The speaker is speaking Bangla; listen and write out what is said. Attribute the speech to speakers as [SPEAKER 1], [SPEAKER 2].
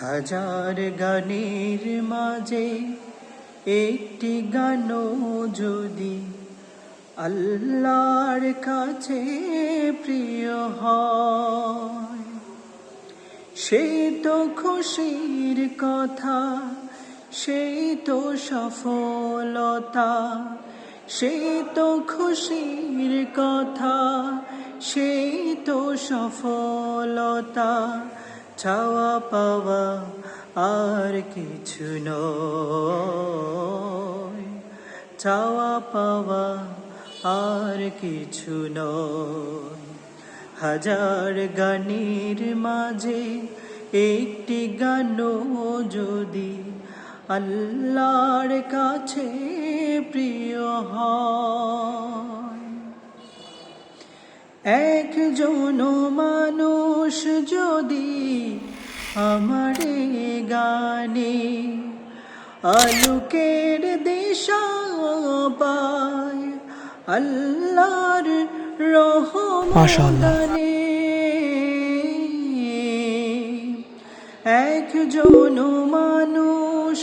[SPEAKER 1] হাজার গানের মাঝে একটি গানও যদি আল্লাহর কাছে প্রিয় হয়, সেই তো খুশির কথা, সেই তো সফলতা, সেই তো খুশির কথা, সেই তো সফলতা। চাওয়া পাওয়া আর কিছু নয়, চাওয়া পাওয়া আর কিছু নয়। হাজার গানের মাঝে একটি গানও যদি আল্লাহর কাছে প্রিয় হয়, একজন মানুষ যদি আমার গানে আলোকের দিশা পায়, আল্লাহর রহমতে একজন মানুষ